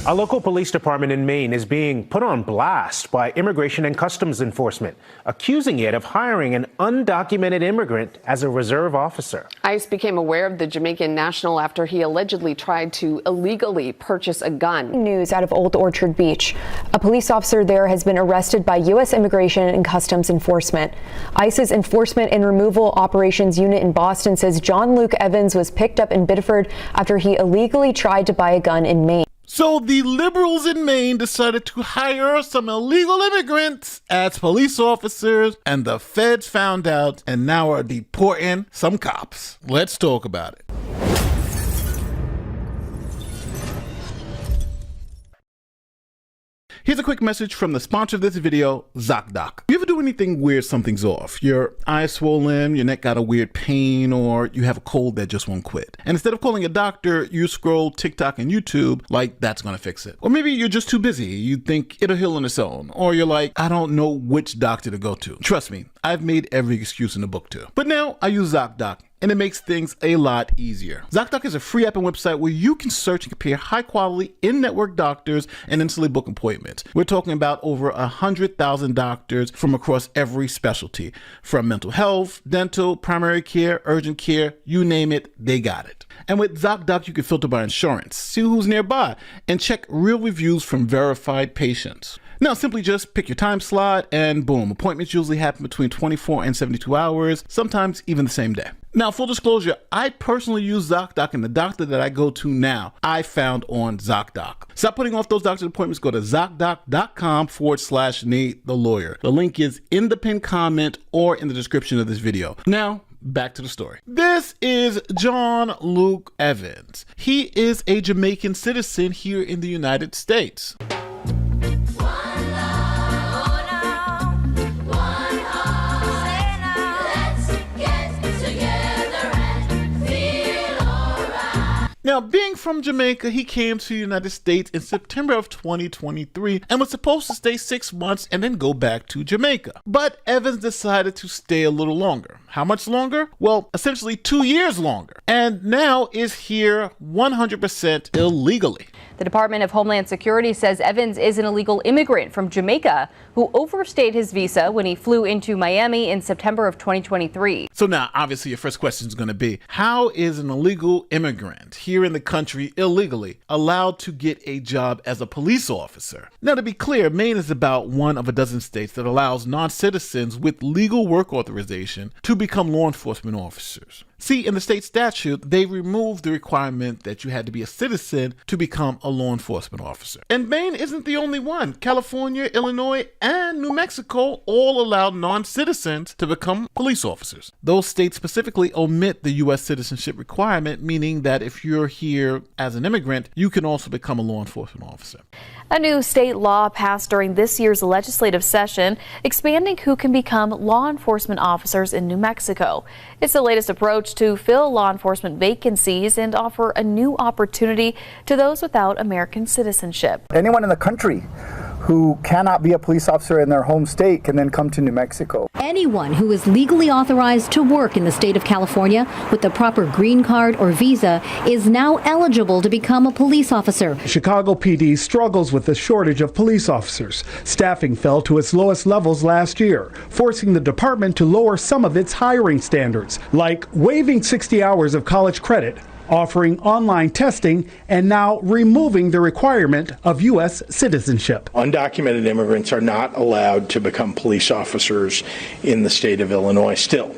A local police department in Maine is being put on blast by Immigration and Customs Enforcement, accusing it of hiring an undocumented immigrant as a reserve officer. ICE became aware of the Jamaican national after he allegedly tried to illegally purchase a gun. News out of Old Orchard Beach. A police officer there has been arrested by U.S. Immigration and Customs Enforcement. ICE's Enforcement and Removal Operations Unit in Boston says Jon Luke Evans was picked up in Biddeford after he illegally tried to buy a gun in Maine. So the liberals in Maine decided to hire some illegal immigrants as police officers, and the feds found out and now are deporting some cops. Let's talk about it. Here's a quick message from the sponsor of this video, Zocdoc. You ever do anything weird, something's off? Your eye's swollen, your neck got a weird pain, or you have a cold that just won't quit. And instead of calling a doctor, you scroll TikTok and YouTube like that's gonna fix it. Or maybe you're just too busy. You think it'll heal on its own. Or you're like, I don't know which doctor to go to. Trust me, I've made every excuse in the book too. But now I use Zocdoc, and it makes things a lot easier. Zocdoc is a free app and website where you can search and compare high-quality in-network doctors and instantly book appointments. We're talking about over 100,000 doctors from across every specialty, from mental health, dental, primary care, urgent care, you name it, they got it. And with Zocdoc, you can filter by insurance, see who's nearby, and check real reviews from verified patients. Now, simply just pick your time slot and boom, appointments usually happen between 24 and 72 hours, sometimes even the same day. Now, full disclosure, I personally use Zocdoc, and the doctor that I go to now, I found on Zocdoc. Stop putting off those doctor's appointments. Go to Zocdoc.com/Nate the Lawyer. The link is in the pinned comment or in the description of this video. Now, back to the story. This is Jon Luke Evans. He is a Jamaican citizen here in the United States. Now, being from Jamaica, he came to the United States in September of 2023 and was supposed to stay 6 months and then go back to Jamaica. But Evans decided to stay a little longer. How much longer? Well, essentially 2 years longer. And now is here 100% illegally. The Department of Homeland Security says Evans is an illegal immigrant from Jamaica who overstayed his visa when he flew into Miami in September of 2023. So now, obviously, your first question is going to be, how is an illegal immigrant here in the country illegally allowed to get a job as a police officer? Now, to be clear, Maine is about one of a dozen states that allows non-citizens with legal work authorization to become law enforcement officers. See, in the state statute, they removed the requirement that you had to be a citizen to become a law enforcement officer. And Maine isn't the only one. California, Illinois, and New Mexico all allow non-citizens to become police officers. Those states specifically omit the U.S. citizenship requirement, meaning that if you're here as an immigrant, you can also become a law enforcement officer. A new state law passed during this year's legislative session, expanding who can become law enforcement officers in New Mexico. It's the latest approach to fill law enforcement vacancies and offer a new opportunity to those without American citizenship. Anyone in the country who cannot be a police officer in their home state can then come to New Mexico. Anyone who is legally authorized to work in the state of California with the proper green card or visa is now eligible to become a police officer. Chicago PD struggles with the shortage of police officers. Staffing fell to its lowest levels last year, forcing the department to lower some of its hiring standards, like waiving 60 hours of college credit, offering online testing, and now removing the requirement of U.S. citizenship. Undocumented immigrants are not allowed to become police officers in the state of Illinois still.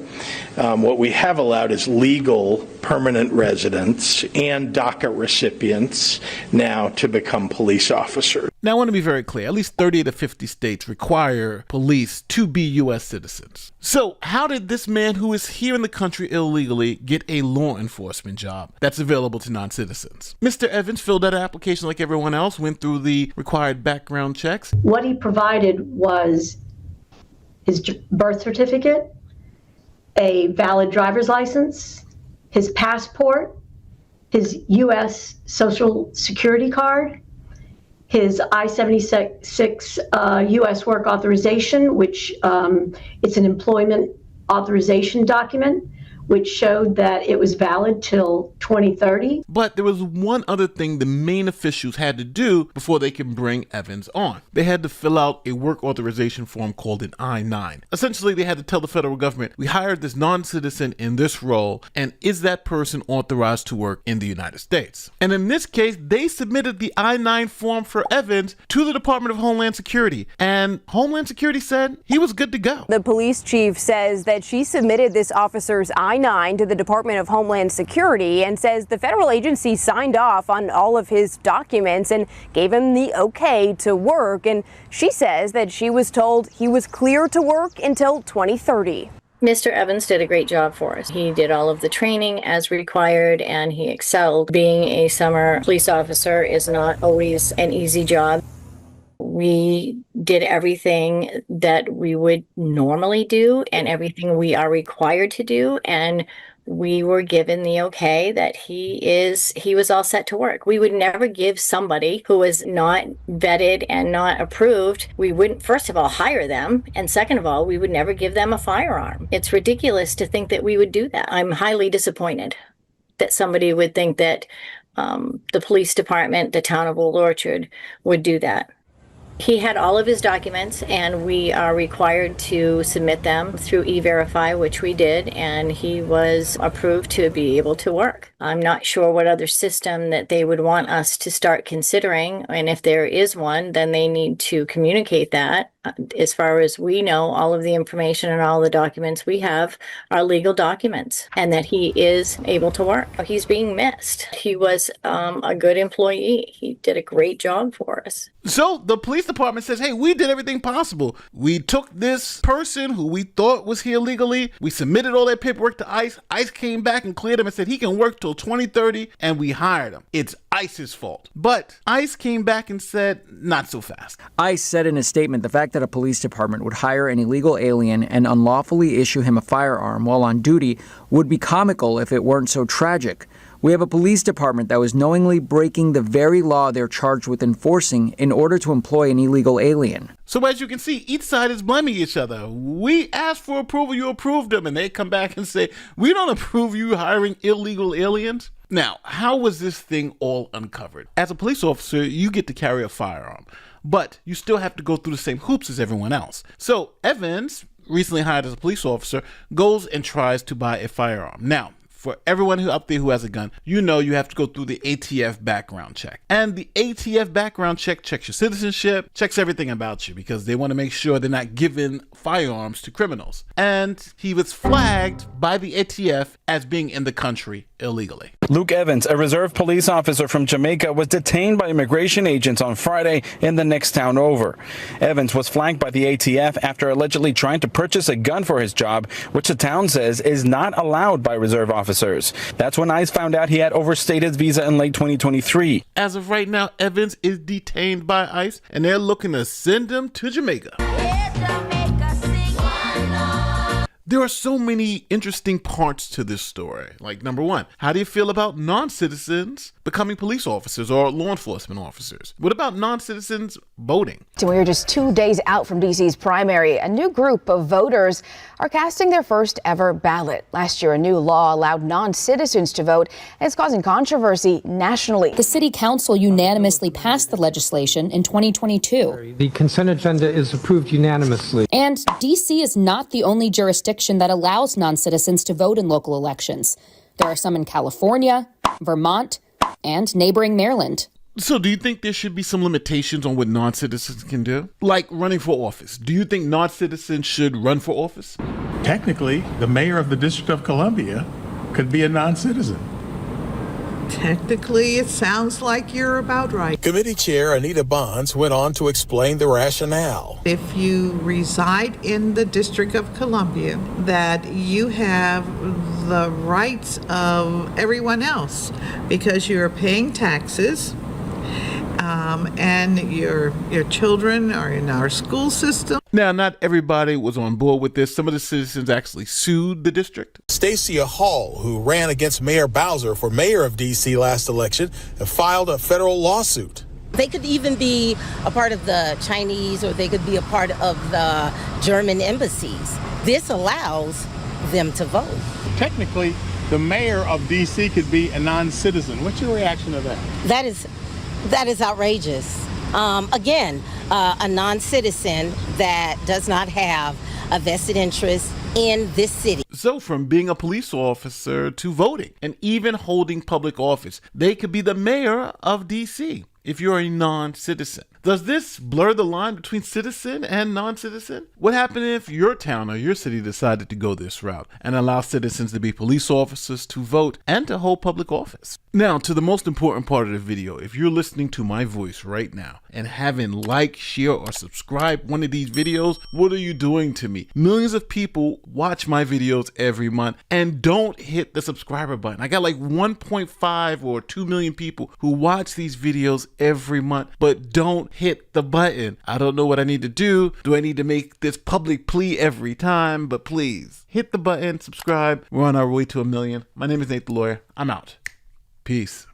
What we have allowed is legal permanent residents and DACA recipients now to become police officers. Now, I want to be very clear. At least 30 to 50 states require police to be U.S. citizens. So how did this man who is here in the country illegally get a law enforcement job that's available to non-citizens? Mr. Evans filled out an application like everyone else, went through the required background checks. What he provided was his birth certificate, a valid driver's license, his passport, his U.S. Social Security card, his I-76 U.S. work authorization, which it's an employment authorization document, which showed that it was valid till 2030. But there was one other thing the Maine officials had to do before they can bring Evans on. They had to fill out a work authorization form called an I-9. Essentially, they had to tell the federal government, we hired this non-citizen in this role, and is that person authorized to work in the United States? And in this case, they submitted the I-9 form for Evans to the Department of Homeland Security, and Homeland Security said he was good to go. The police chief says that she submitted this officer's I-9 to the Department of Homeland Security and says the federal agency signed off on all of his documents and gave him the okay to work. And she says that she was told he was clear to work until 2030. Mr. Evans did a great job for us. He did all of the training as required and he excelled. Being a summer police officer is not always an easy job. We did everything that we would normally do and everything we are required to do, and we were given the okay that he was all set to work. We would never give somebody who was not vetted and not approved, we wouldn't, first of all, hire them, and second of all, we would never give them a firearm. It's ridiculous to think that we would do that. I'm highly disappointed that somebody would think that the police department, the town of Old Orchard, would do that. He had all of his documents, and we are required to submit them through E-Verify, which we did, and he was approved to be able to work. I'm not sure what other system that they would want us to start considering, and if there is one, then they need to communicate that. As far as we know, all of the information and all the documents we have are legal documents, and that he is able to work. He's being missed. He was a good employee. He did a great job for us. So the police department says, hey, we did everything possible. We took this person who we thought was here legally. We submitted all that paperwork to ICE. ICE came back and cleared him and said he can work till 2030, and we hired him. It's ICE's fault. But ICE came back and said, not so fast. ICE said in a statement the fact that a police department would hire an illegal alien and unlawfully issue him a firearm while on duty would be comical if it weren't so tragic. We have a police department that was knowingly breaking the very law they're charged with enforcing in order to employ an illegal alien. So as you can see, each side is blaming each other. We asked for approval, you approved them, and they come back and say, we don't approve you hiring illegal aliens. Now, how was this thing all uncovered? As a police officer, you get to carry a firearm, but you still have to go through the same hoops as everyone else. So Evans, recently hired as a police officer, goes and tries to buy a firearm. Now, for everyone out there who has a gun, you know you have to go through the ATF background check. And the ATF background check checks your citizenship, checks everything about you because they want to make sure they're not giving firearms to criminals. And he was flagged by the ATF as being in the country illegally. Luke Evans, a reserve police officer from Jamaica, was detained by immigration agents on Friday in the next town over. Evans was flagged by the ATF after allegedly trying to purchase a gun for his job, which the town says is not allowed by reserve officers. That's when ICE found out he had overstayed his visa in late 2023. As of right now, Evans is detained by ICE, and they're looking to send him to Jamaica. There are so many interesting parts to this story. Like, number one, how do you feel about non-citizens becoming police officers or law enforcement officers? What about non-citizens voting? We are just 2 days out from D.C.'s primary. A new group of voters are casting their first ever ballot. Last year, a new law allowed non-citizens to vote, and it's causing controversy nationally. The city council unanimously passed the legislation in 2022. The consent agenda is approved unanimously. And D.C. is not the only jurisdiction that allows non-citizens to vote in local elections. There are some in California, Vermont, and neighboring Maryland. So do you think there should be some limitations on what non-citizens can do? Like running for office. Do you think non-citizens should run for office? Technically, the mayor of the District of Columbia could be a non-citizen. Technically, it sounds like you're about right. Committee Chair Anita Bonds went on to explain the rationale. If you reside in the District of Columbia, that you have the rights of everyone else because you're paying taxes, and your children are in our school system. Now, not everybody was on board with this. Some of the citizens actually sued the district. Stacia Hall, who ran against Mayor Bowser for mayor of D.C. last election, filed a federal lawsuit. They could even be a part of the Chinese, or they could be a part of the German embassies. This allows them to vote. technically the mayor of D.C. could be a non-citizen. What's your reaction to that? That is outrageous. Again, a non-citizen that does not have a vested interest in this city. So from being a police officer to voting and even holding public office, they could be the mayor of D.C. if you're a non-citizen. Does this blur the line between citizen and non-citizen? What happened if your town or your city decided to go this route and allow citizens to be police officers, to vote, and to hold public office? Now, to the most important part of the video. If you're listening to my voice right now and haven't liked, share, or subscribed one of these videos, what are you doing to me? Millions of people watch my videos every month and don't hit the subscriber button. I got like 1.5 or 2 million people who watch these videos every month but don't hit the button. I don't know what I need to do. Do I need to make this public plea every time? But please hit the button, subscribe. We're on our way to 1 million. My name is Nate the Lawyer. I'm out. Peace.